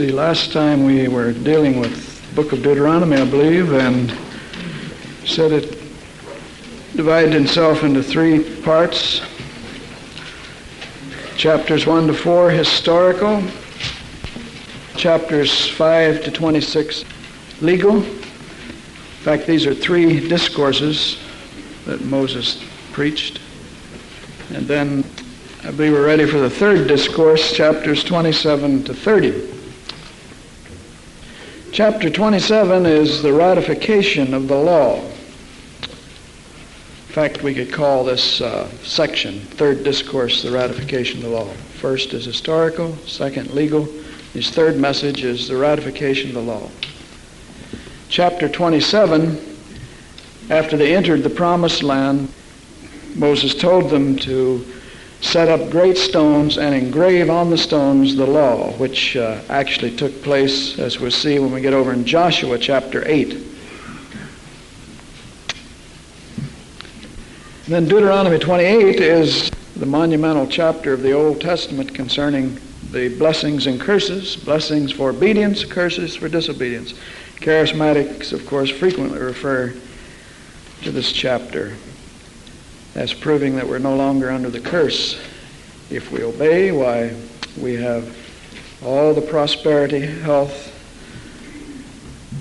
See, last time we were dealing with the book of Deuteronomy, I believe, and said it divided itself into three parts. Chapters 1 to 4, historical. Chapters 5 to 26, legal. In fact, these are three discourses that Moses preached. And then I believe we're ready for the third discourse, chapters 27 to 30. Chapter 27 is the ratification of the law. In fact, we could call this section, third discourse, the ratification of the law. First is historical, second legal. His third message is the ratification of the law. Chapter 27, after they entered the promised land, Moses told them to set up great stones and engrave on the stones the law, which actually took place, as we'll see when we get over in Joshua chapter 8. Then Deuteronomy 28 is the monumental chapter of the Old Testament concerning the blessings and curses, blessings for obedience, curses for disobedience. Charismatics, of course, frequently refer to this chapter as proving that we're no longer under the curse. If we obey, why, we have all the prosperity, health,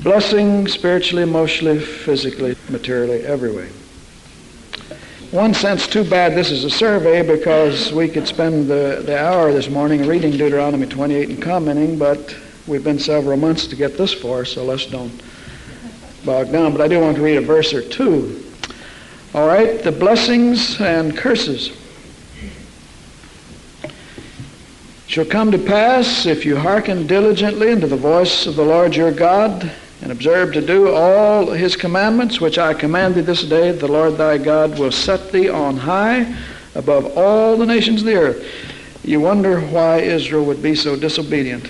blessing, spiritually, emotionally, physically, materially, every way. One sense, too bad this is a survey, because we could spend the hour this morning reading Deuteronomy 28 and commenting, but we've been several months to get this far, so let's don't bog down. But I do want to read a verse or two. All right, the blessings and curses. Shall come to pass if you hearken diligently unto the voice of the Lord your God, and observe to do all his commandments, which I command thee this day, the Lord thy God will set thee on high above all the nations of the earth. You wonder why Israel would be so disobedient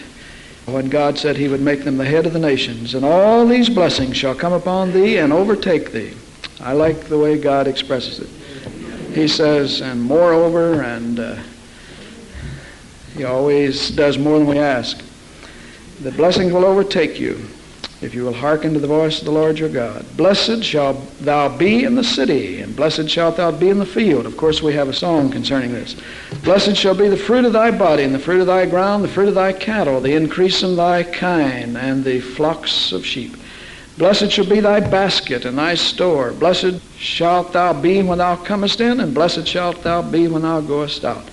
when God said he would make them the head of the nations. And all these blessings shall come upon thee and overtake thee. I like the way God expresses it. He says, and moreover, and he always does more than we ask. The blessings will overtake you if you will hearken to the voice of the Lord your God. Blessed shalt thou be in the city, and blessed shalt thou be in the field. Of course, we have a song concerning this. Blessed shall be the fruit of thy body, and the fruit of thy ground, the fruit of thy cattle, the increase in thy kine, and the flocks of sheep. Blessed shall be thy basket and thy store. Blessed shalt thou be when thou comest in, and blessed shalt thou be when thou goest out.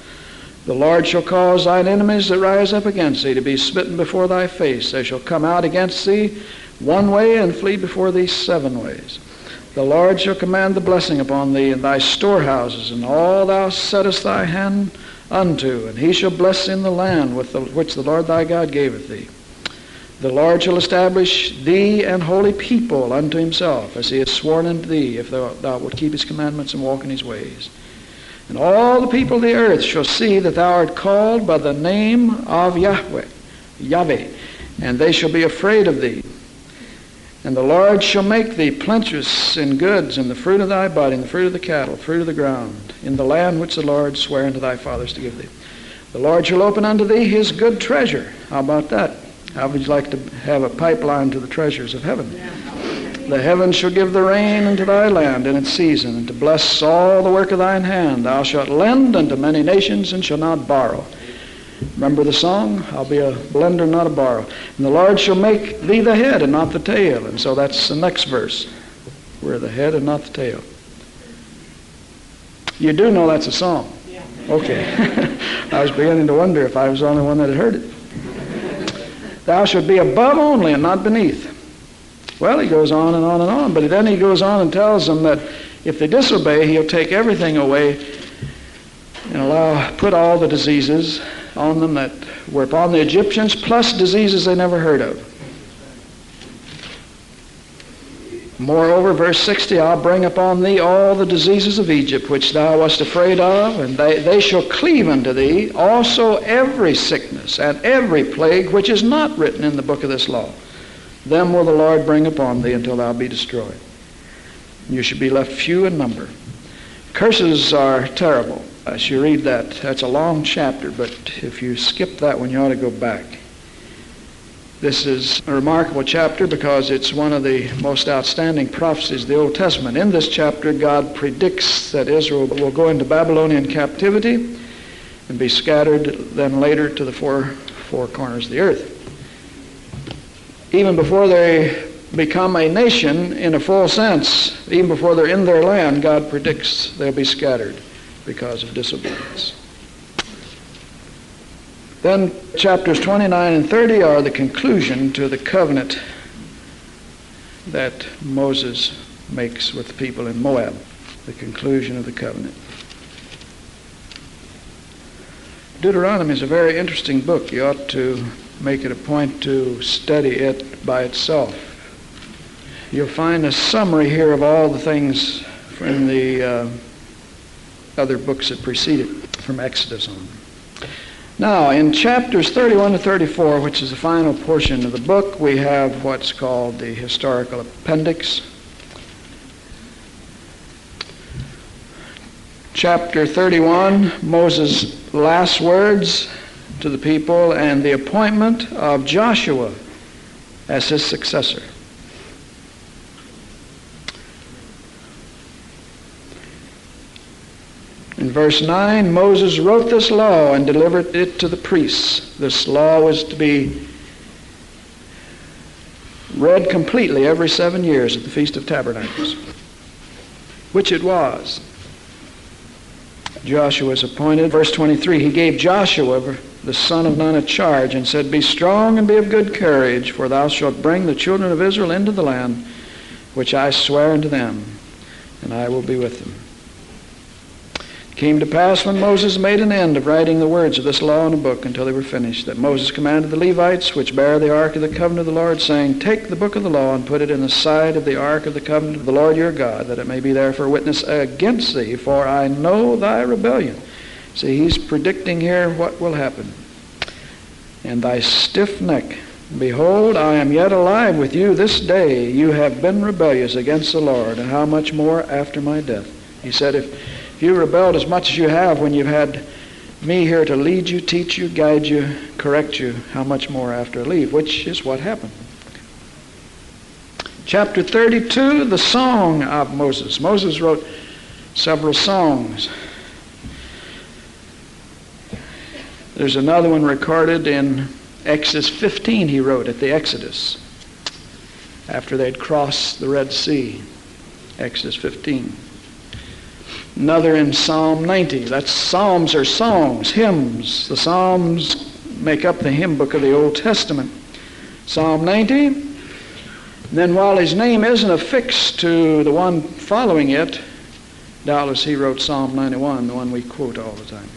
The Lord shall cause thine enemies that rise up against thee to be smitten before thy face. They shall come out against thee one way and flee before thee 7 ways. The Lord shall command the blessing upon thee in thy storehouses, and all thou settest thy hand unto, and he shall bless in the land which the Lord thy God gaveth thee. The Lord shall establish thee an holy people unto himself, as he has sworn unto thee, if thou wilt keep his commandments and walk in his ways. And all the people of the earth shall see that thou art called by the name of Yahweh, and they shall be afraid of thee. And the Lord shall make thee plenteous in goods, in the fruit of thy body, in the fruit of the cattle, fruit of the ground, in the land which the Lord sware unto thy fathers to give thee. The Lord shall open unto thee his good treasure. How about that? How would you like to have a pipeline to the treasures of heaven? The heavens shall give the rain unto thy land in its season, and to bless all the work of thine hand. Thou shalt lend unto many nations, and shalt not borrow. Remember the song? I'll be a lender, not a borrower. And the Lord shall make thee the head and not the tail. And so that's the next verse. We're the head and not the tail. You do know that's a song. Okay. I was beginning to wonder if I was the only one that had heard it. Thou shalt be above only and not beneath. Well, he goes on and on and on, but then he goes on and tells them that if they disobey, he'll take everything away and put all the diseases on them that were upon the Egyptians, plus diseases they never heard of. Moreover, verse 60, I'll bring upon thee all the diseases of Egypt, which thou wast afraid of, and they shall cleave unto thee, also every sickness and every plague which is not written in the book of this law. Them will the Lord bring upon thee until thou be destroyed. You should be left few in number. Curses are terrible. As you read that, that's a long chapter, but if you skip that one, you ought to go back. This is a remarkable chapter because it's one of the most outstanding prophecies of the Old Testament. In this chapter, God predicts that Israel will go into Babylonian captivity and be scattered then later to the four corners of the earth. Even before they become a nation in a full sense, even before they're in their land, God predicts they'll be scattered because of disobedience. Then chapters 29 and 30 are the conclusion to the covenant that Moses makes with the people in Moab, the conclusion of the covenant. Deuteronomy is a very interesting book. You ought to make it a point to study it by itself. You'll find a summary here of all the things from the other books that precede it, from Exodus on. Now, in chapters 31 to 34, which is the final portion of the book, we have what's called the historical appendix. Chapter 31, Moses' last words to the people and the appointment of Joshua as his successor. In verse 9, Moses wrote this law and delivered it to the priests. This law was to be read completely every 7 years at the Feast of Tabernacles, which it was. Joshua was appointed. Verse 23, he gave Joshua, the son of Nun, a charge and said, "Be strong and be of good courage, for thou shalt bring the children of Israel into the land which I swear unto them, and I will be with them." It came to pass when Moses made an end of writing the words of this law in a book until they were finished, that Moses commanded the Levites, which bear the ark of the covenant of the Lord, saying, "Take the book of the law and put it in the side of the ark of the covenant of the Lord your God, that it may be there for a witness against thee, for I know thy rebellion." See, he's predicting here what will happen. "And thy stiff neck. Behold, I am yet alive with you this day. You have been rebellious against the Lord, and how much more after my death?" He said, if you rebelled as much as you have when you've had me here to lead you, teach you, guide you, correct you, how much more after I leave, which is what happened. Chapter 32, the song of Moses. Moses wrote several songs. There's another one recorded in Exodus 15 he wrote at the Exodus, after they'd crossed the Red Sea. Exodus 15. Another in Psalm 90. That's Psalms are songs, hymns. The Psalms make up the hymn book of the Old Testament. Psalm 90. And then while his name isn't affixed to the one following it, doubtless he wrote Psalm 91, the one we quote all the time.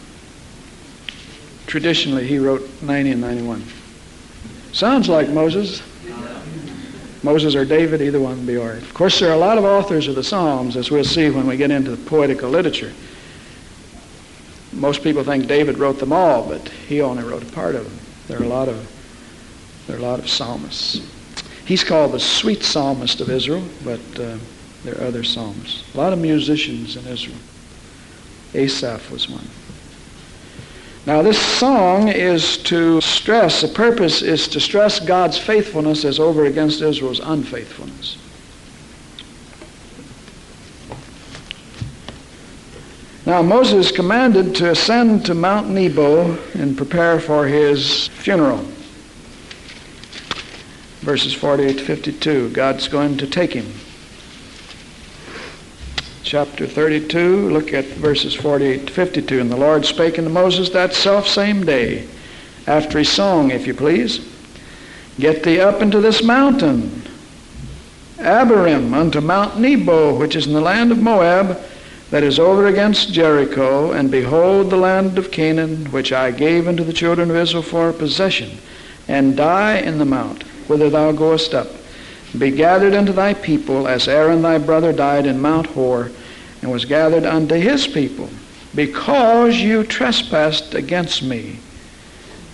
Traditionally, he wrote 90 and 91. Sounds like Moses. Moses or David, either one would be all right. Of course, there are a lot of authors of the Psalms, as we'll see when we get into the poetical literature. Most people think David wrote them all, but he only wrote a part of them. There are a lot of psalmists. He's called the sweet psalmist of Israel, but there are other psalmists. A lot of musicians in Israel. Asaph was one. Now, this song is to stress, the purpose is to stress God's faithfulness as over against Israel's unfaithfulness. Now, Moses is commanded to ascend to Mount Nebo and prepare for his funeral. Verses 48 to 52, God's going to take him. Chapter 32, look at verses 48 to 52. "And the Lord spake unto Moses that selfsame day, after he sung, if you please, Get thee up into this mountain, Abiram, unto Mount Nebo, which is in the land of Moab, that is over against Jericho, and behold the land of Canaan, which I gave unto the children of Israel for a possession, and die in the mount, whither thou goest up. Be gathered unto thy people, as Aaron thy brother died in Mount Hor, and was gathered unto his people, because you trespassed against me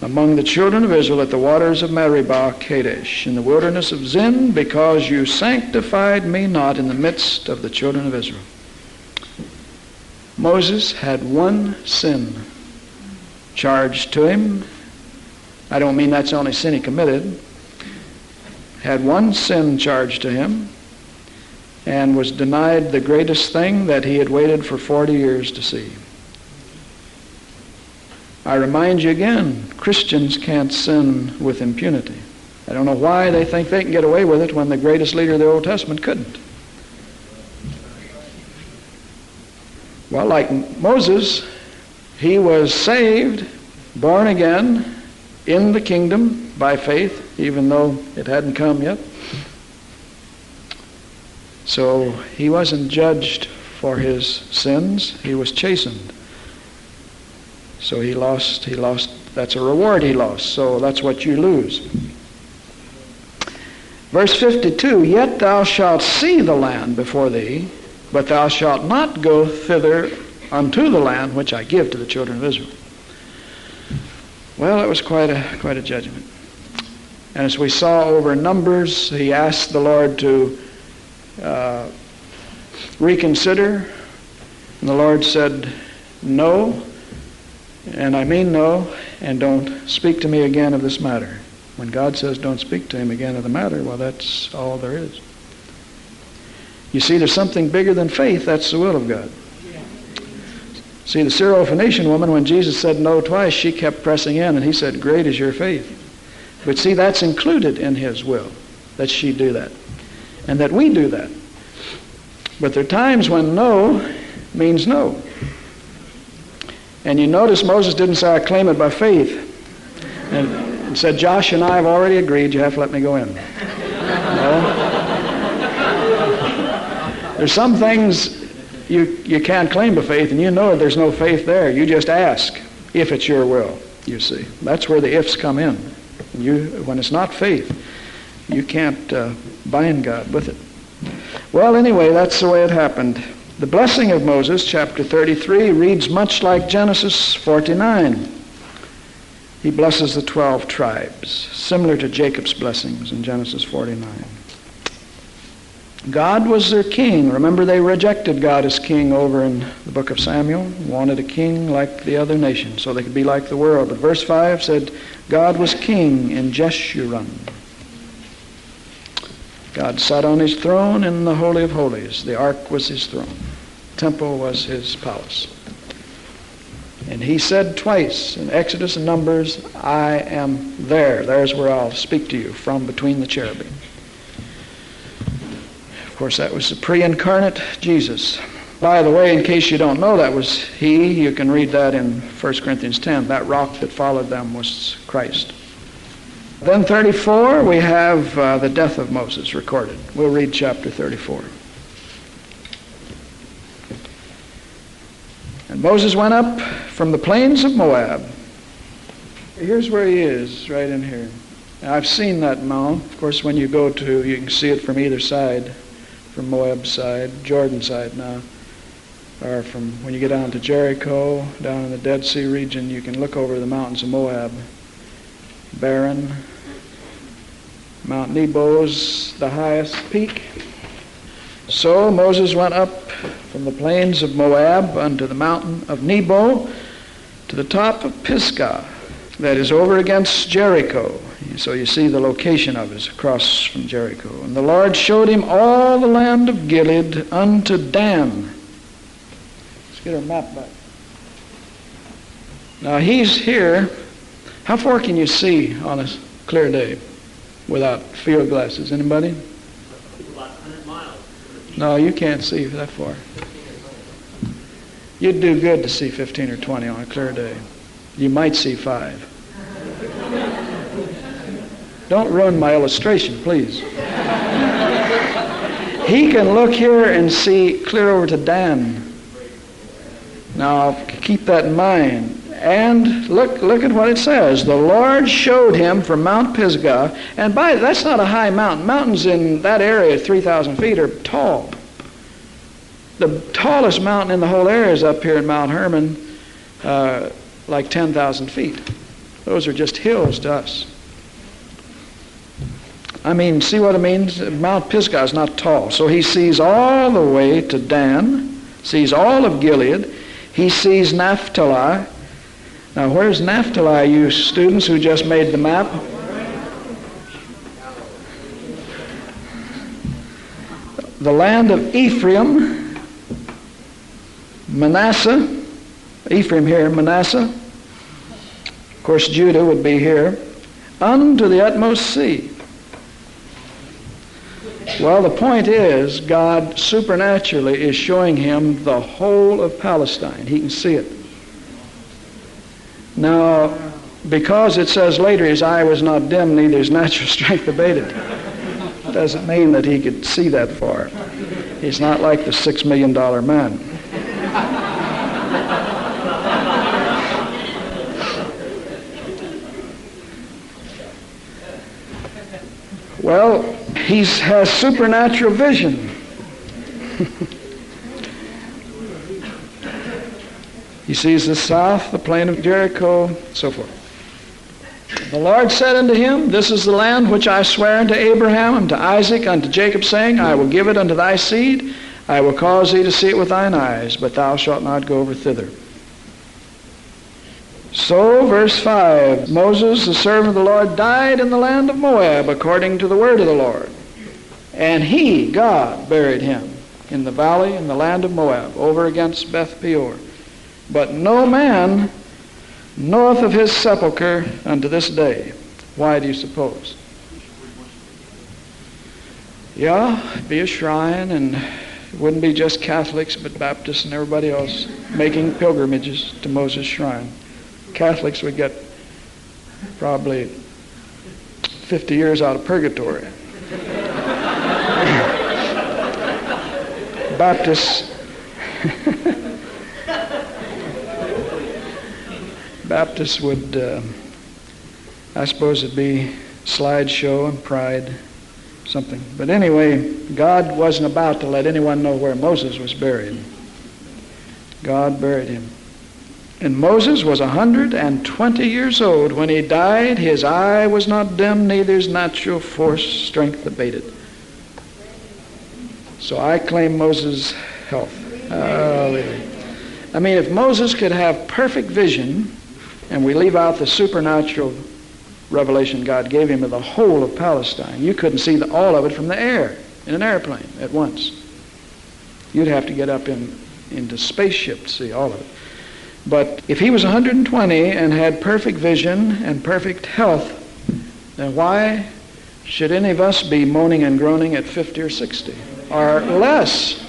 among the children of Israel at the waters of Meribah Kadesh, in the wilderness of Zin, because you sanctified me not in the midst of the children of Israel." Moses had one sin charged to him. I don't mean that's the only sin he committed. had one sin charged to him and was denied the greatest thing that he had waited for 40 years to see. I remind you again, Christians can't sin with impunity. I don't know why they think they can get away with it when the greatest leader of the Old Testament couldn't. Well, like Moses, he was saved, born again, in the kingdom by faith, even though it hadn't come yet. So he wasn't judged for his sins, he was chastened. So he lost, that's a reward he lost, so that's what you lose. Verse 52, yet thou shalt see the land before thee, but thou shalt not go thither unto the land which I give to the children of Israel. Well, it was quite a judgment. And as we saw over Numbers, he asked the Lord to reconsider, and the Lord said, no, and I mean no, and don't speak to me again of this matter. When God says don't speak to him again of the matter, well, that's all there is. You see, there's something bigger than faith. That's the will of God. See, the Syrophoenician woman, when Jesus said no twice, she kept pressing in, and he said, great is your faith. But see, that's included in his will, that she do that, and that we do that. But there are times when no means no. And you notice Moses didn't say, I claim it by faith. And said, Josh and I have already agreed, you have to let me go in. No. There's some things you can't claim by faith, and you know there's no faith there. You just ask if it's your will, you see. That's where the ifs come in. When it's not faith, you can't bind God with it. Well, anyway, that's the way it happened. The blessing of Moses, chapter 33, reads much like Genesis 49. He blesses the 12 tribes, similar to Jacob's blessings in Genesis 49. God was their king. Remember, they rejected God as king over in the book of Samuel, wanted a king like the other nations so they could be like the world. But verse 5 said, God was king in Jeshurun. God sat on his throne in the Holy of Holies. The ark was his throne. The temple was his palace. And he said twice in Exodus and Numbers, I am there. There's where I'll speak to you, from between the cherubim. Of course, that was the pre-incarnate Jesus. By the way, in case you don't know that was he, you can read that in 1 Corinthians 10. That rock that followed them was Christ. Then 34, we have the death of Moses recorded. We'll read chapter 34. And Moses went up from the plains of Moab. Here's where he is, right in here. Now, I've seen that mount. Of course, when you go to, you can see it from either side, from Moab's side, Jordan's side now. Or from when you get down to Jericho, down in the Dead Sea region, you can look over the mountains of Moab. Barren. Mount Nebo's the highest peak. So Moses went up from the plains of Moab unto the mountain of Nebo to the top of Pisgah, that is over against Jericho. So you see the location of it is across from Jericho. And the Lord showed him all the land of Gilead unto Dan. Let's get our map back. Now he's here. How far can you see on a clear day without field glasses? Anybody? About 100 miles. No, you can't see that far. You'd do good to see 15 or 20 on a clear day. You might see 5. Don't ruin my illustration, please. He can look here and see clear over to Dan. Now, keep that in mind. And look at what it says. The Lord showed him from Mount Pisgah, and that's not a high mountain. Mountains in that area, 3,000 feet, are tall. The tallest mountain in the whole area is up here in Mount Hermon, like 10,000 feet. Those are just hills to us. I mean, see what it means? Mount Pisgah is not tall. So he sees all the way to Dan, sees all of Gilead. He sees Naphtali. Now, where's Naphtali, you students who just made the map? the land of Ephraim, Manasseh, Ephraim here, Manasseh, of course Judah would be here, unto the utmost sea. Well, the point is, God supernaturally is showing him the whole of Palestine. He can see it. Now, because it says later his eye was not dim, neither his natural strength abated, doesn't mean that he could see that far. He's not like the $6 million man. Well, he has supernatural vision. He sees the south, the plain of Jericho, so forth. The Lord said unto him, This is the land which I swear unto Abraham, unto Isaac, unto Jacob, saying, I will give it unto thy seed. I will cause thee to see it with thine eyes, but thou shalt not go over thither. So, verse 5, Moses, the servant of the Lord, died in the land of Moab, according to the word of the Lord. And he, God, buried him in the valley in the land of Moab, over against Beth Peor. But no man knoweth of his sepulchre unto this day. Why do you suppose? Yeah, it'd be a shrine, and it wouldn't be just Catholics, but Baptists and everybody else making pilgrimages to Moses' shrine. Catholics would get probably 50 years out of purgatory. Baptists would, I suppose it'd be slideshow and pride, something. But anyway, God wasn't about to let anyone know where Moses was buried. God buried him. And Moses was 120 years old when he died. His eye was not dim, neither his natural strength abated. So I claim Moses' health. I mean, if Moses could have perfect vision, and we leave out the supernatural revelation God gave him of the whole of Palestine, you couldn't see all of it from the air, in an airplane, at once. You'd have to get up into spaceship to see all of it. But if he was 120 and had perfect vision and perfect health, then why should any of us be moaning and groaning at 50 or 60 or less?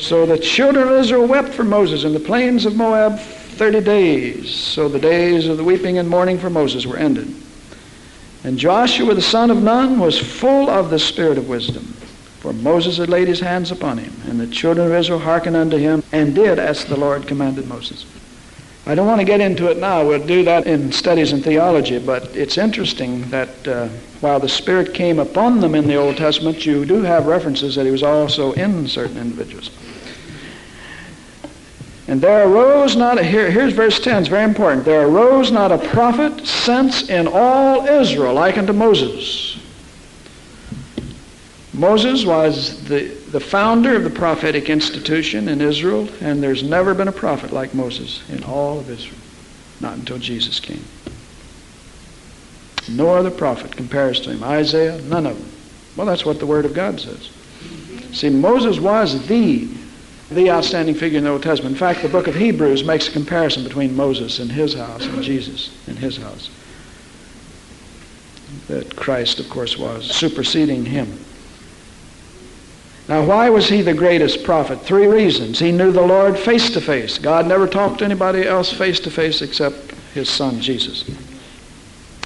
So the children of Israel wept for Moses in the plains of Moab 30 days. So the days of the weeping and mourning for Moses were ended. And Joshua the son of Nun was full of the spirit of wisdom, for Moses had laid his hands upon him, and the children of Israel hearkened unto him, and did as the Lord commanded Moses. I don't want to get into it now. We'll do that in studies in theology, but it's interesting that while the Spirit came upon them in the Old Testament, you do have references that he was also in certain individuals. And there arose not, here's verse 10, it's very important. There arose not a prophet since in all Israel like unto Moses. Moses was the founder of the prophetic institution in Israel, and there's never been a prophet like Moses in all of Israel, not until Jesus came. No other prophet compares to him. Isaiah, none of them. Well, that's what the Word of God says. See, Moses was the outstanding figure in the Old Testament. In fact, the book of Hebrews makes a comparison between Moses in his house and Jesus in his house. That Christ, of course, was superseding him. Now, why was he the greatest prophet? 3 reasons. He knew the Lord face to face. God never talked to anybody else face to face except his son, Jesus.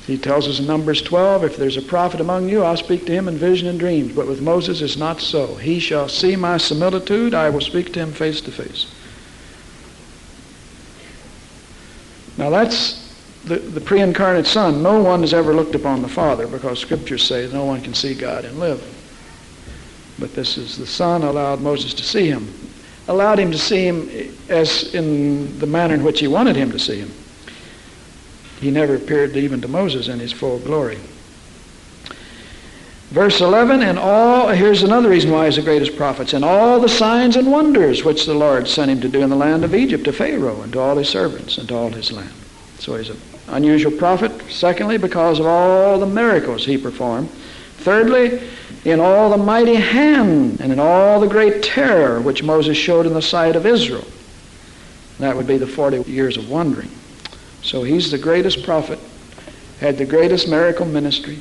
He tells us in Numbers 12, if there's a prophet among you, I'll speak to him in vision and dreams. But with Moses it's not so. He shall see my similitude. I will speak to him face to face. Now that's the pre-incarnate Son. No one has ever looked upon the Father, because Scriptures say no one can see God and live. But this is the Son allowed Moses to see him. Allowed him to see him as in the manner in which he wanted him to see him. He never appeared even to Moses in his full glory. Verse 11, here's another reason why he's the greatest prophet. And all the signs and wonders which the Lord sent him to do in the land of Egypt to Pharaoh and to all his servants and to all his land. So he's a unusual prophet. Secondly, because of all the miracles he performed. Thirdly, in all the mighty hand and in all the great terror which Moses showed in the sight of Israel. That would be the 40 years of wandering. So he's the greatest prophet, had the greatest miracle ministry.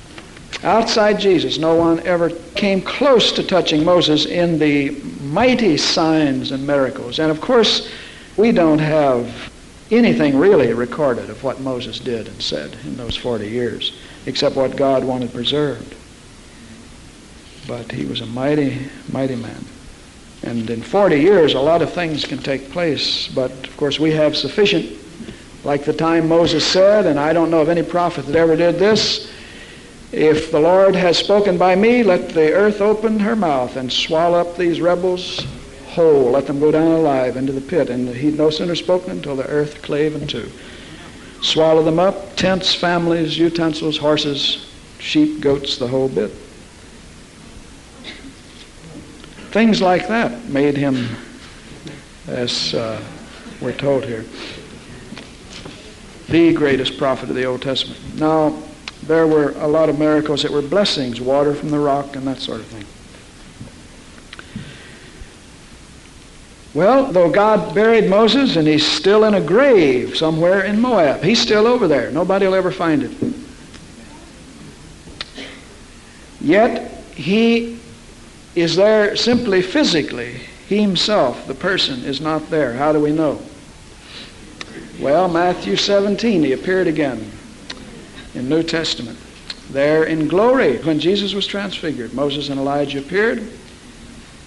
Outside Jesus, no one ever came close to touching Moses in the mighty signs and miracles. And of course, we don't have anything really recorded of what Moses did and said in those 40 years, except what God wanted preserved. But he was a mighty, mighty man. And in 40 years, a lot of things can take place. But, of course, we have sufficient, like the time Moses said, and I don't know of any prophet that ever did this, if the Lord has spoken by me, let the earth open her mouth and swallow up these rebels whole. Let them go down alive into the pit. And he'd no sooner spoken until the earth clave in two. Swallow them up, tents, families, utensils, horses, sheep, goats, the whole bit. Things like that made him, as we're told here, the greatest prophet of the Old Testament. Now, there were a lot of miracles that were blessings, water from the rock and that sort of thing. Well, though God buried Moses and he's still in a grave somewhere in Moab, he's still over there. Nobody will ever find it. Yet, he is there simply physically. He himself, the person, is not there. How do we know? Well, Matthew 17, he appeared again in New Testament. There in glory, when Jesus was transfigured, Moses and Elijah appeared,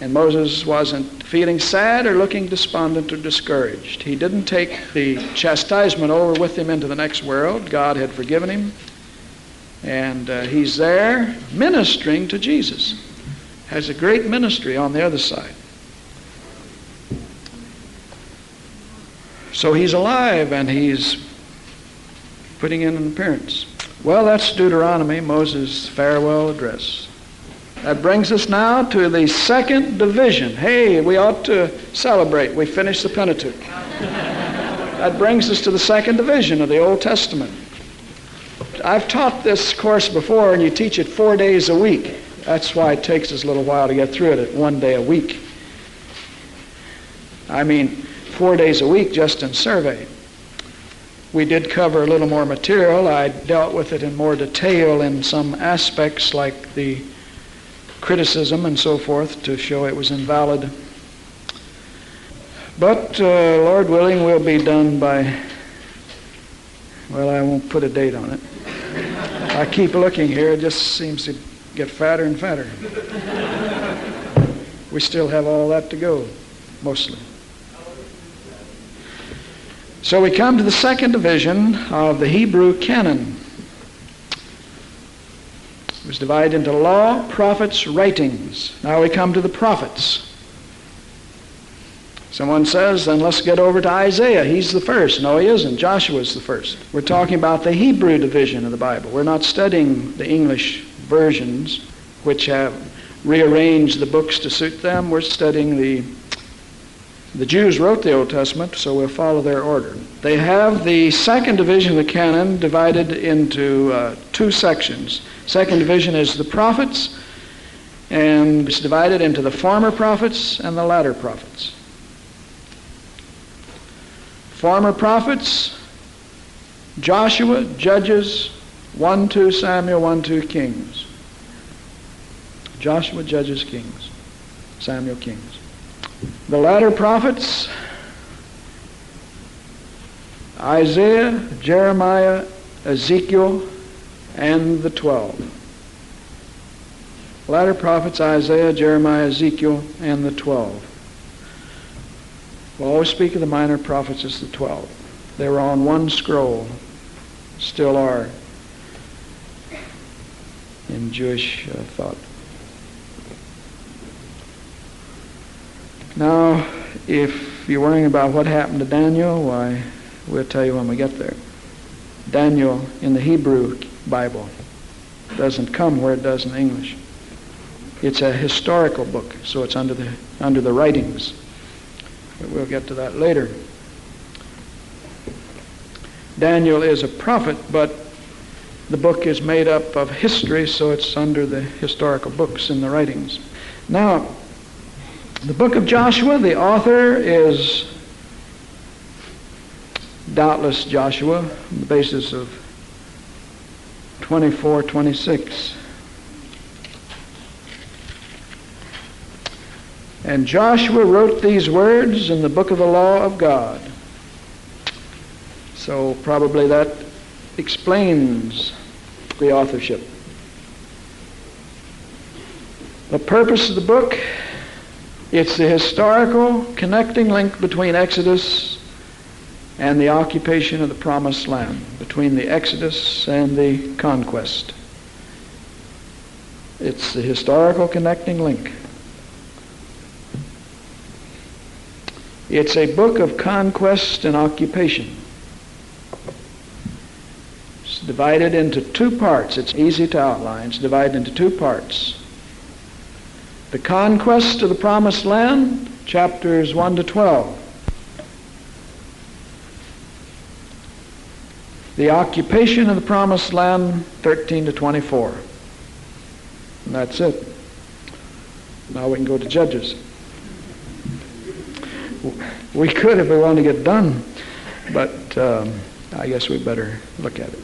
and Moses wasn't feeling sad or looking despondent or discouraged. He didn't take the chastisement over with him into the next world. God had forgiven him, and he's there ministering to Jesus. Has a great ministry on the other side. So he's alive and he's putting in an appearance. Well, that's Deuteronomy, Moses' farewell address. That brings us now to the second division. Hey, we ought to celebrate. We finished the Pentateuch. That brings us to the second division of the Old Testament. I've taught this course before, and you teach it 4 days a week. That's why it takes us a little while to get through it at 1 day a week. I mean, 4 days a week just in survey. We did cover a little more material. I dealt with it in more detail in some aspects like the criticism and so forth to show it was invalid. But Lord willing, we'll be done by, well, I won't put a date on it. I keep looking here. It just seems to get fatter and fatter. We still have all that to go, mostly. So we come to the second division of the Hebrew canon. It was divided into law, prophets, writings. Now we come to the prophets. Someone says, then let's get over to Isaiah. He's the first. No, he isn't. Joshua's the first. We're talking about the Hebrew division of the Bible. We're not studying the English versions, which have rearranged the books to suit them. We're studying the Jews wrote the Old Testament, so we'll follow their order. They have the second division of the canon divided into two sections. Second division is the prophets, and it's divided into the former prophets and the latter prophets. Former prophets, Joshua, Judges, 1-2 Samuel, 1-2 Kings. Joshua, Judges, Kings. Samuel, Kings. The latter prophets, Isaiah, Jeremiah, Ezekiel, and the 12. Latter prophets, Isaiah, Jeremiah, Ezekiel, and the 12. We'll always speak of the minor prophets as the 12. They were on one scroll, still are in Jewish thought. Now, if you're worrying about what happened to Daniel, why, we'll tell you when we get there. Daniel in the Hebrew Bible doesn't come where it does in English. It's a historical book, so it's under the writings. But we'll get to that later. Daniel is a prophet, but the book is made up of history, so it's under the historical books in the writings. Now, the book of Joshua, the author is doubtless Joshua, on the basis of 24:26. And Joshua wrote these words in the book of the law of God. So probably that explains the authorship. The purpose of the book, it's the historical connecting link between Exodus and the occupation of the Promised Land, between the Exodus and the conquest. It's the historical connecting link. It's a book of conquest and occupation. It's divided into two parts. It's easy to outline. It's divided into two parts. The conquest of the Promised Land, chapters 1 to 12. The occupation of the Promised Land, 13 to 24. And that's it. Now we can go to Judges. We could if we want to get done, but I guess we better look at it.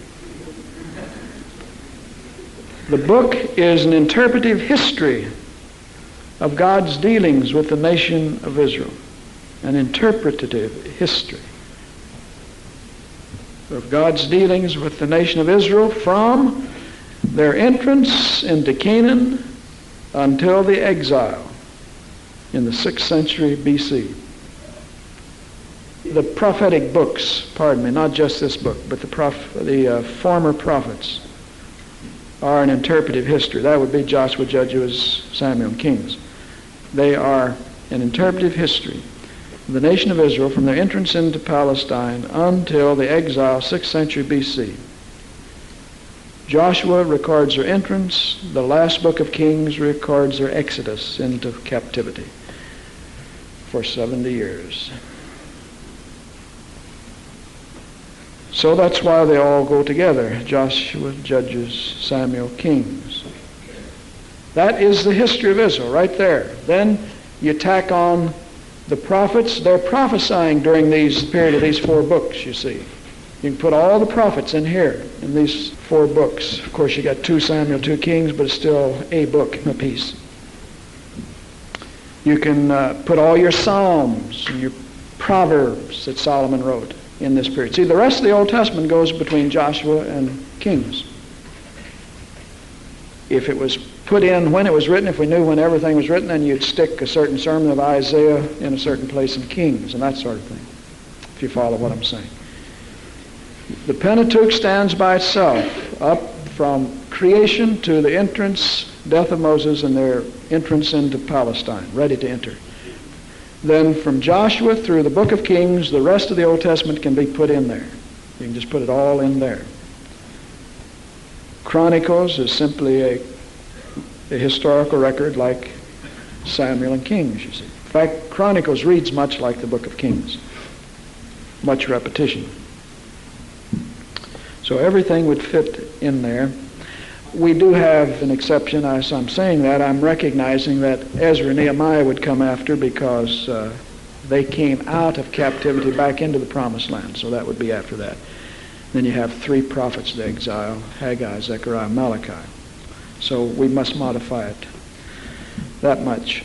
The book is an interpretive history of God's dealings with the nation of Israel. An interpretative history of God's dealings with the nation of Israel from their entrance into Canaan until the exile in the 6th century BC. The prophetic books, not just this book, but the former prophets are an interpretive history. That would be Joshua, Judges, Samuel, and Kings. They are an interpretive history of the nation of Israel from their entrance into Palestine until the exile, 6th century BC. Joshua records their entrance. The last book of Kings records their exodus into captivity for 70 years. So that's why they all go together, Joshua, Judges, Samuel, Kings. That is the history of Israel right there. Then you tack on the prophets. They're prophesying during these period of these 4 books, you see. You can put all the prophets in here, in these 4 books. Of course, you got 2 Samuel, 2 Kings, but it's still a book apiece. You can put all your Psalms and your Proverbs that Solomon wrote in this period. See, the rest of the Old Testament goes between Joshua and Kings. If it was put in when it was written, if we knew when everything was written, then you'd stick a certain sermon of Isaiah in a certain place in Kings and that sort of thing, if you follow what I'm saying. The Pentateuch stands by itself, up from creation to the entrance, death of Moses, and their entrance into Palestine, ready to enter. Then from Joshua through the book of Kings, the rest of the Old Testament can be put in there. You can just put it all in there. Chronicles is simply a historical record like Samuel and Kings, you see. In fact, Chronicles reads much like the book of Kings. Much repetition. So everything would fit in there. We do have an exception. As I'm saying that, I'm recognizing that Ezra and Nehemiah would come after because they came out of captivity back into the Promised Land. So that would be after that. Then you have 3 prophets of the exile, Haggai, Zechariah, Malachi. So we must modify it that much.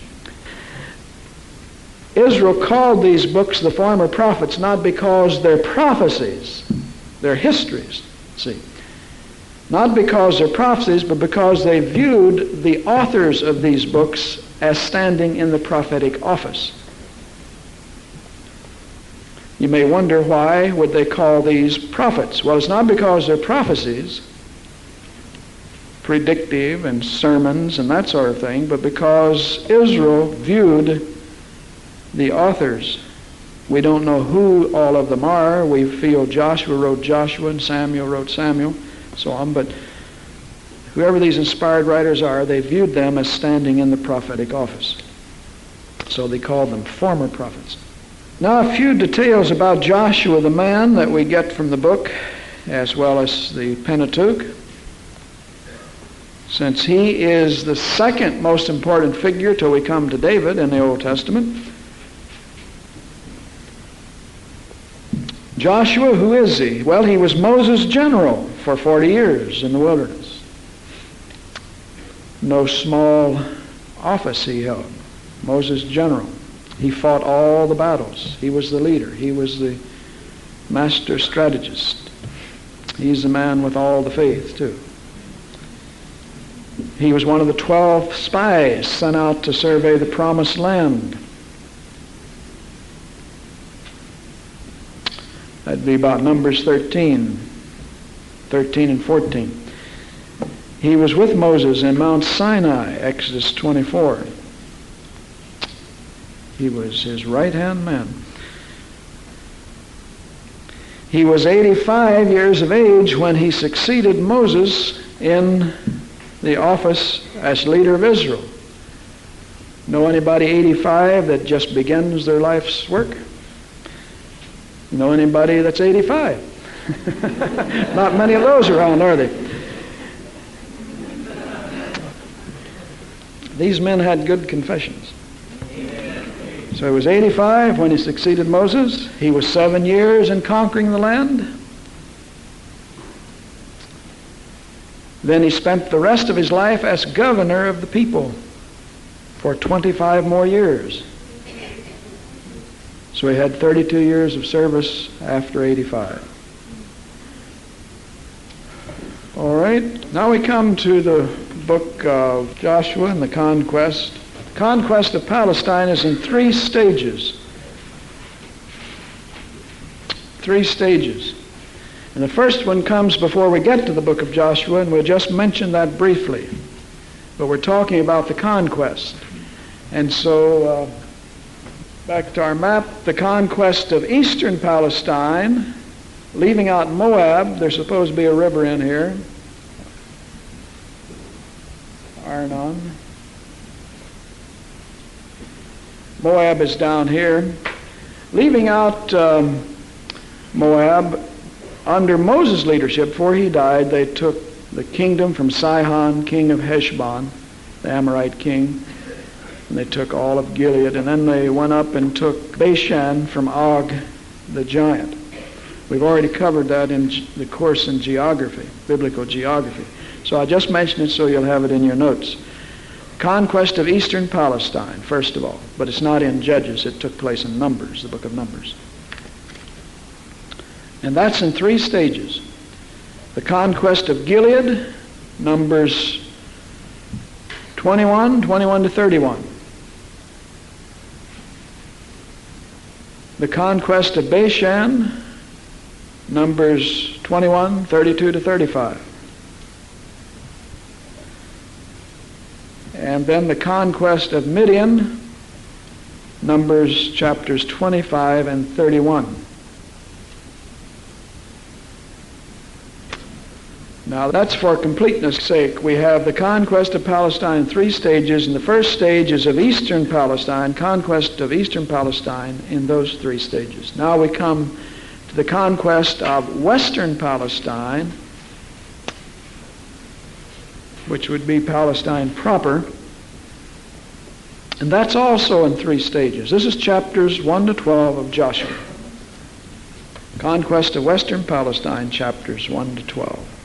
Israel called these books the former prophets not because they're prophecies, they're histories, see. Not because they're prophecies, but because they viewed the authors of these books as standing in the prophetic office. You may wonder, why would they call these prophets? Well, it's not because they're prophecies, predictive and sermons and that sort of thing, but because Israel viewed the authors. We don't know who all of them are. We feel Joshua wrote Joshua and Samuel wrote Samuel, so on, but whoever these inspired writers are, they viewed them as standing in the prophetic office. So they called them former prophets. Now, a few details about Joshua the man that we get from the book, as well as the Pentateuch. Since he is the second most important figure till we come to David in the Old Testament. Joshua, who is he? Well, he was Moses' general for 40 years in the wilderness. No small office he held. Moses' general. He fought all the battles. He was the leader. He was the master strategist. He's the man with all the faith, too. He was one of the 12 spies sent out to survey the promised land. That'd be about Numbers 13 and 14. He was with Moses in Mount Sinai, Exodus 24. He was his right-hand man. He was 85 years of age when he succeeded Moses in the office as leader of Israel. Know anybody 85 that just begins their life's work? Know anybody that's 85? Not many of those around, are there? These men had good confessions. So he was 85 when he succeeded Moses. He was 7 years in conquering the land. Then he spent the rest of his life as governor of the people for 25 more years. So he had 32 years of service after 85. All right, now we come to the book of Joshua and the conquest. The conquest of Palestine is in 3 stages. 3 stages. And the first one comes before we get to the book of Joshua, and we'll just mention that briefly. But we're talking about the conquest. And so, back to our map, the conquest of eastern Palestine, leaving out Moab. There's supposed to be a river in here. Arnon. Moab is down here. Leaving out Moab, under Moses' leadership, before he died, they took the kingdom from Sihon, king of Heshbon, the Amorite king, and they took all of Gilead, and then they went up and took Bashan from Og, the giant. We've already covered that in the course in geography, biblical geography. So I just mentioned it so you'll have it in your notes. Conquest of eastern Palestine, first of all, but it's not in Judges. It took place in Numbers, the book of Numbers. And that's in 3 stages. The conquest of Gilead, Numbers 21 to 31. The conquest of Bashan, Numbers 21, 32 to 35. And then the conquest of Midian, Numbers chapters 25 and 31. Now that's for completeness' sake. We have the conquest of Palestine in 3 stages, and the first stage is of eastern Palestine, conquest of eastern Palestine in those 3 stages. Now we come to the conquest of western Palestine, which would be Palestine proper, and that's also in 3 stages. This is chapters 1 to 12 of Joshua. Conquest of western Palestine, chapters 1 to 12.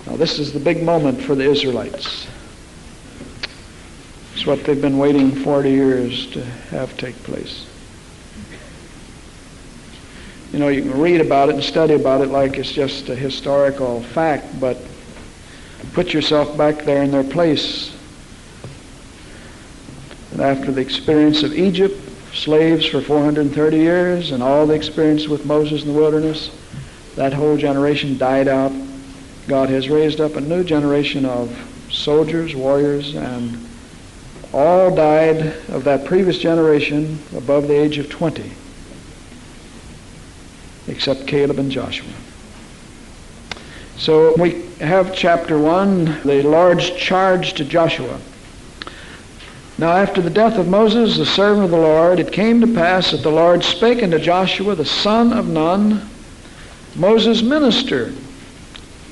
Now this is the big moment for the Israelites. It's what they've been waiting 40 years to have take place. You know, you can read about it and study about it like it's just a historical fact, but put yourself back there in their place. And after the experience of Egypt, slaves for 430 years, and all the experience with Moses in the wilderness, that whole generation died out. God has raised up a new generation of soldiers, warriors, and all died of that previous generation above the age of 20, except Caleb and Joshua. So we have chapter 1, the Lord's charge to Joshua. Now after the death of Moses, the servant of the Lord, it came to pass that the Lord spake unto Joshua, the son of Nun, Moses' minister.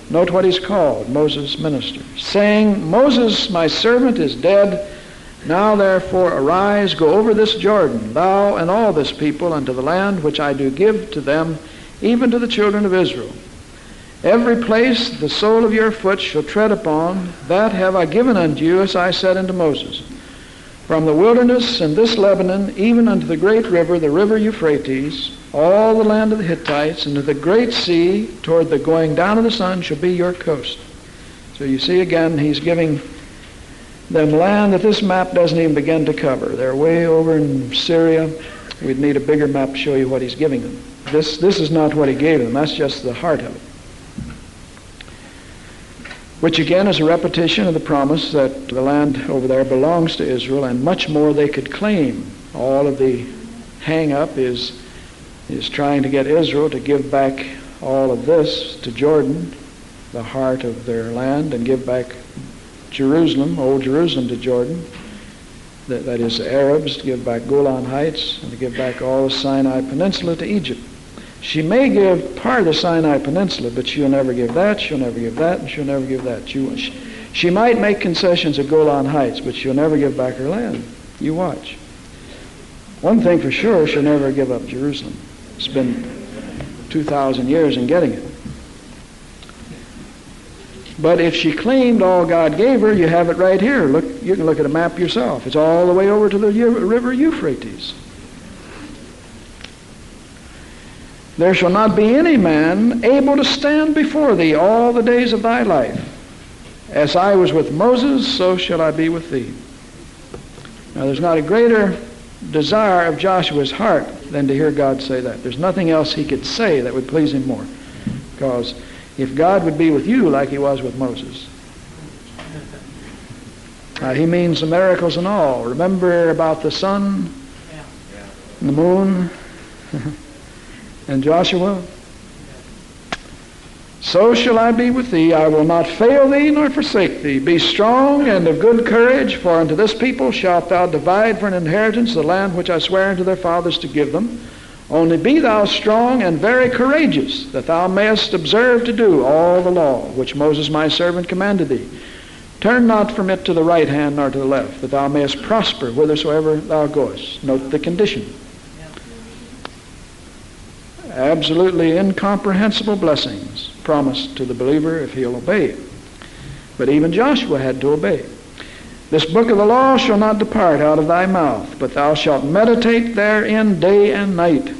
Note what he's called, Moses' minister, saying, Moses, my servant, is dead. Now therefore arise, go over this Jordan, thou and all this people, unto the land which I do give to them, even to the children of Israel. Every place the sole of your foot shall tread upon, that have I given unto you, as I said unto Moses. From the wilderness and this Lebanon, even unto the great river, the river Euphrates, all the land of the Hittites, and to the great sea, toward the going down of the sun, shall be your coast. So you see again, he's giving them land that this map doesn't even begin to cover. They're way over in Syria. We'd need a bigger map to show you what he's giving them. This is not what he gave them. That's just the heart of it. Which again is a repetition of the promise that the land over there belongs to Israel, and much more they could claim. All of the hang-up is trying to get Israel to give back all of this to Jordan, the heart of their land, and give back Jerusalem, old Jerusalem, to Jordan. That is, the Arabs, to give back Golan Heights, and to give back all the Sinai Peninsula to Egypt. She may give part of the Sinai Peninsula, but she'll never give that, she'll never give that, and she'll never give that. She might make concessions at Golan Heights, but she'll never give back her land. You watch. One thing for sure, she'll never give up Jerusalem. It's been 2,000 years in getting it. But if she claimed all God gave her, you have it right here. Look, you can look at a map yourself. It's all the way over to the river Euphrates. There shall not be any man able to stand before thee all the days of thy life. As I was with Moses, so shall I be with thee. Now there's not a greater desire of Joshua's heart than to hear God say that. There's nothing else he could say that would please him more. Because if God would be with you like he was with Moses. He means the miracles and all. Remember about the sun and the moon and Joshua? So shall I be with thee. I will not fail thee nor forsake thee. Be strong and of good courage, for unto this people shalt thou divide for an inheritance the land which I swear unto their fathers to give them. Only be thou strong and very courageous, that thou mayest observe to do all the law which Moses my servant commanded thee. Turn not from it to the right hand nor to the left, that thou mayest prosper whithersoever thou goest. Note the condition. Absolutely incomprehensible blessings promised to the believer if he'll obey. But even Joshua had to obey. This book of the law shall not depart out of thy mouth, but thou shalt meditate therein day and night.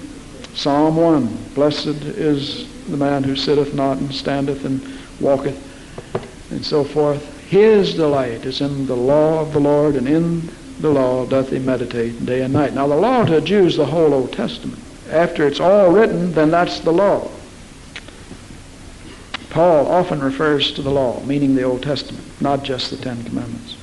Psalm 1, blessed is the man who sitteth not and standeth and walketh, and so forth. His delight is in the law of the Lord, and in the law doth he meditate day and night. Now the law to a Jew is the whole Old Testament. After it's all written, then that's the law. Paul often refers to the law, meaning the Old Testament, not just the Ten Commandments.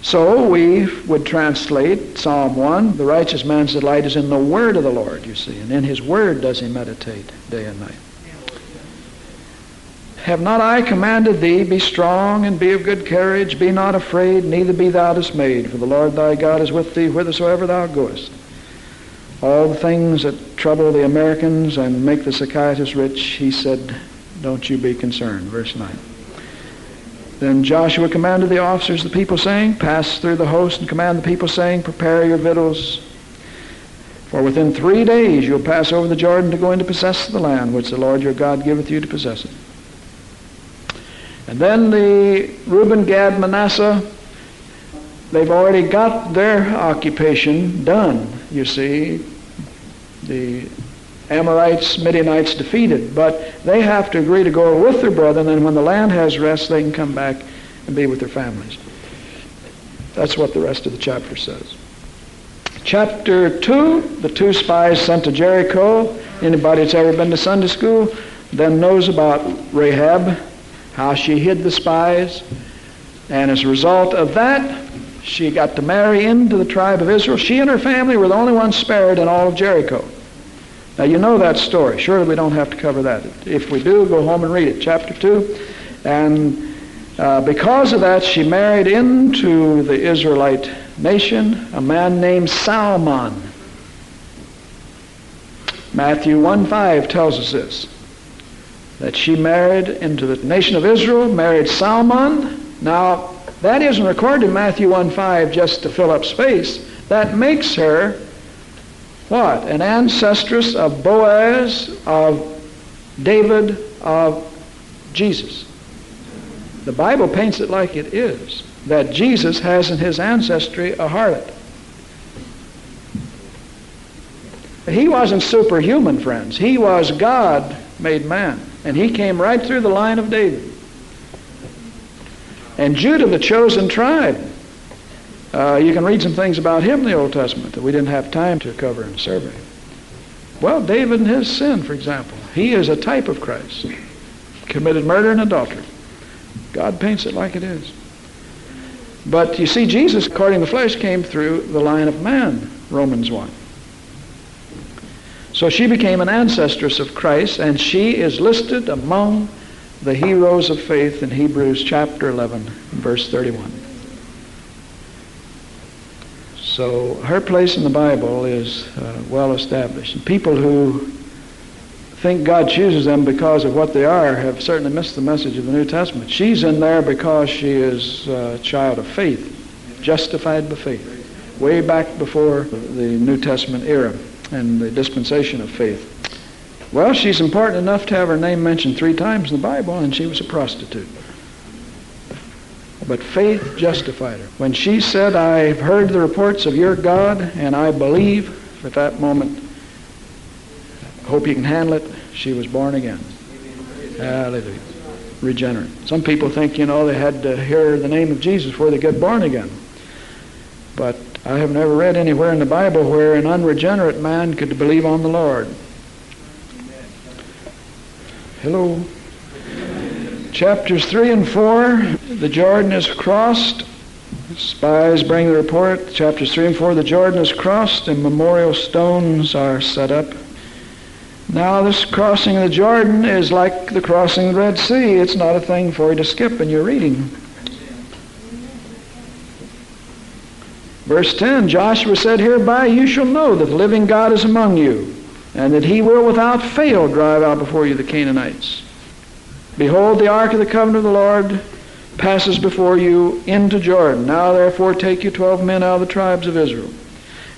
So we would translate Psalm 1, the righteous man's delight is in the word of the Lord, you see, and in his word does he meditate day and night. Have not I commanded thee, be strong and be of good courage, be not afraid, neither be thou dismayed, for the Lord thy God is with thee whithersoever thou goest. All the things that trouble the Americans and make the psychiatrists rich, he said, don't you be concerned. Verse 9. Then Joshua commanded the officers of the people, saying, pass through the host and command the people, saying, prepare your victuals. For within 3 days you'll pass over the Jordan to go in to possess the land which the Lord your God giveth you to possess it. And then the Reuben, Gad, Manasseh, they've already got their occupation done, you see. The Amorites, Midianites defeated, but they have to agree to go with their brethren, and then when the land has rest, they can come back and be with their families. That's what the rest of the chapter says. Chapter 2, the 2 spies sent to Jericho. Anybody that's ever been to Sunday school then knows about Rahab, how she hid the spies, and as a result of that, she got to marry into the tribe of Israel. She and her family were the only ones spared in all of Jericho. Now you know that story. Surely we don't have to cover that. If we do, go home and read it. Chapter 2. And Because of that, she married into the Israelite nation a man named Salmon. Matthew 1:5 tells us this, that she married into the nation of Israel, married Salmon. Now, that isn't recorded in Matthew 1:5 just to fill up space. That makes her, what? An ancestress of Boaz, of David, of Jesus. The Bible paints it like it is, that Jesus has in his ancestry a harlot. He wasn't superhuman, friends. He was God made man. And he came right through the line of David. And Judah, the chosen tribe, you can read some things about him in the Old Testament that we didn't have time to cover in a survey. Well, David and his sin, for example, he is a type of Christ. Committed murder and adultery. God paints it like it is. But you see, Jesus, according to the flesh, came through the line of man, Romans 1. So she became an ancestress of Christ, and she is listed among the heroes of faith in Hebrews chapter 11, verse 31. So her place in the Bible is well established. And people who think God chooses them because of what they are have certainly missed the message of the New Testament. She's in there because she is a child of faith, justified by faith, way back before the New Testament era and the dispensation of faith. Well, she's important enough to have her name mentioned 3 times in the Bible, and she was a prostitute. But faith justified her. When she said, "I've heard the reports of your God, and I believe," at that moment, hope you can handle it, she was born again. Hallelujah. Regenerate. Some people think, they had to hear the name of Jesus before they get born again. But I have never read anywhere in the Bible where an unregenerate man could believe on the Lord. Hello. Chapters 3 and 4, the Jordan is crossed. Spies bring the report. Chapters 3 and 4, the Jordan is crossed and memorial stones are set up. Now this crossing of the Jordan is like the crossing of the Red Sea. It's not a thing for you to skip in your reading. Verse 10, Joshua said, "Hereby you shall know that the living God is among you, and that he will without fail drive out before you the Canaanites. Behold, the ark of the covenant of the Lord passes before you into Jordan. Now therefore take you 12 men out of the tribes of Israel.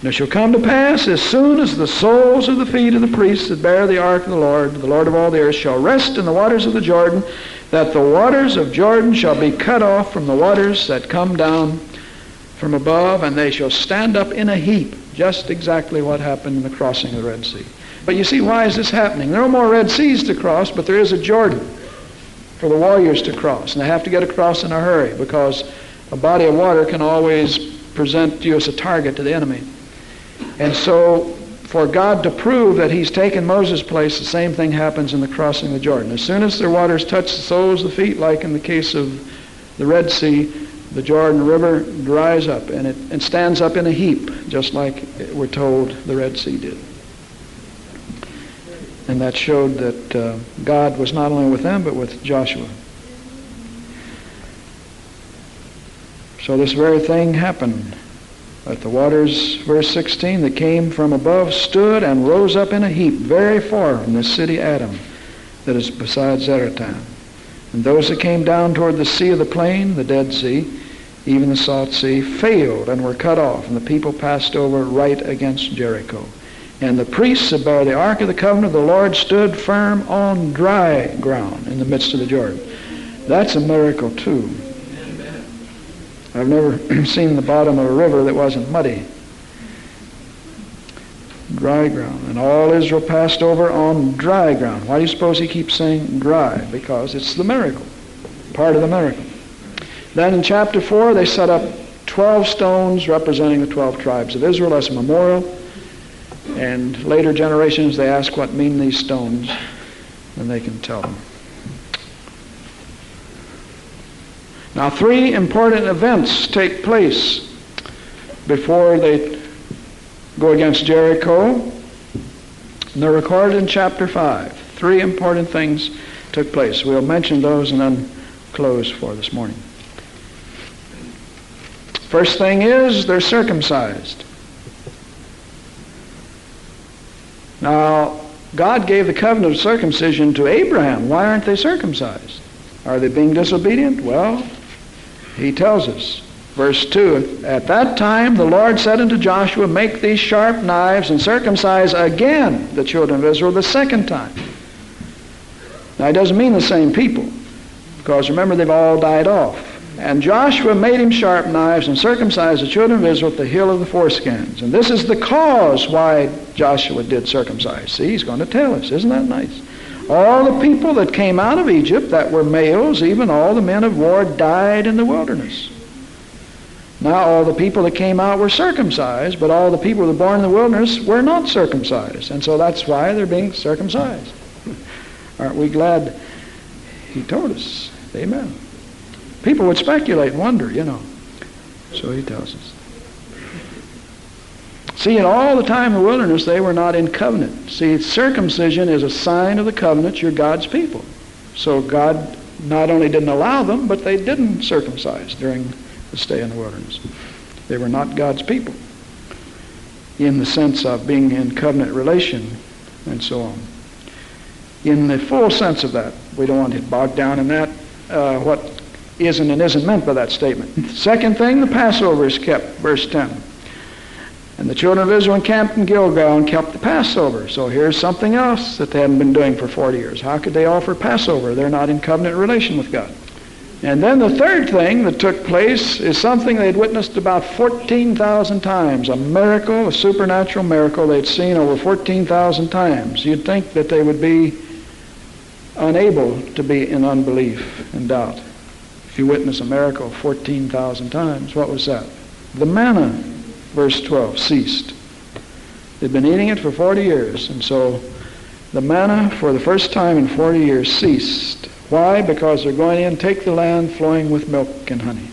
And it shall come to pass, as soon as the soles of the feet of the priests that bear the ark of the Lord of all the earth, shall rest in the waters of the Jordan, that the waters of Jordan shall be cut off from the waters that come down from above, and they shall stand up in a heap." Just exactly what happened in the crossing of the Red Sea. But you see, why is this happening? There are no more Red Seas to cross, but there is a Jordan for the warriors to cross. And they have to get across in a hurry, because a body of water can always present you as a target to the enemy. And so, for God to prove that he's taken Moses' place, the same thing happens in the crossing of the Jordan. As soon as their waters touch the soles of the feet, like in the case of the Red Sea, the Jordan River dries up and it stands up in a heap, just like we're told the Red Sea did. And that showed that God was not only with them, but with Joshua. So this very thing happened. That the waters, verse 16, that came from above stood and rose up in a heap very far from the city Adam, that is beside Zaratan. And those that came down toward the sea of the plain, the Dead Sea, even the Salt Sea, failed and were cut off, and the people passed over right against Jericho. And the priests that bare the ark of the covenant of the Lord stood firm on dry ground in the midst of the Jordan. That's a miracle too. I've never seen the bottom of a river that wasn't muddy. Dry ground. And all Israel passed over on dry ground. Why do you suppose he keeps saying dry? Because it's the miracle. Part of the miracle. Then in chapter 4, they set up 12 stones representing the 12 tribes of Israel as a memorial. And later generations, they ask what mean these stones, and they can tell them. Now, 3 important events take place before they go against Jericho. And they're recorded in chapter 5. 3 important things took place. We'll mention those and then close for this morning. First thing is, they're circumcised. Now, God gave the covenant of circumcision to Abraham. Why aren't they circumcised? Are they being disobedient? Well, he tells us. Verse 2, at that time the Lord said unto Joshua, make these sharp knives and circumcise again the children of Israel the second time. Now, it doesn't mean the same people, because remember, they've all died off. And Joshua made him sharp knives and circumcised the children of Israel at the hill of the foreskins. And this is the cause why Joshua did circumcise. See, he's going to tell us. Isn't that nice? All the people that came out of Egypt that were males, even all the men of war, died in the wilderness. Now all the people that came out were circumcised, but all the people that were born in the wilderness were not circumcised. And so that's why they're being circumcised. Aren't we glad he told us? Amen. People would speculate and wonder, So he tells us. See, in all the time in the wilderness, they were not in covenant. See, circumcision is a sign of the covenant. You're God's people. So God not only didn't allow them, but they didn't circumcise during the stay in the wilderness. They were not God's people in the sense of being in covenant relation and so on. In the full sense of that, we don't want to get bogged down in that, what isn't and isn't meant by that statement. Second thing, the Passover is kept, verse 10. And the children of Israel encamped in Gilgal and kept the Passover. So here's something else that they hadn't been doing for 40 years. How could they offer Passover? They're not in covenant relation with God. And then the third thing that took place is something they'd witnessed about 14,000 times. A miracle, a supernatural miracle they'd seen over 14,000 times. You'd think that they would be unable to be in unbelief and doubt. If you witness a miracle 14,000 times, what was that? The manna, verse 12, ceased. They'd been eating it for 40 years, and so the manna for the first time in 40 years ceased. Why? Because they're going in, take the land flowing with milk and honey.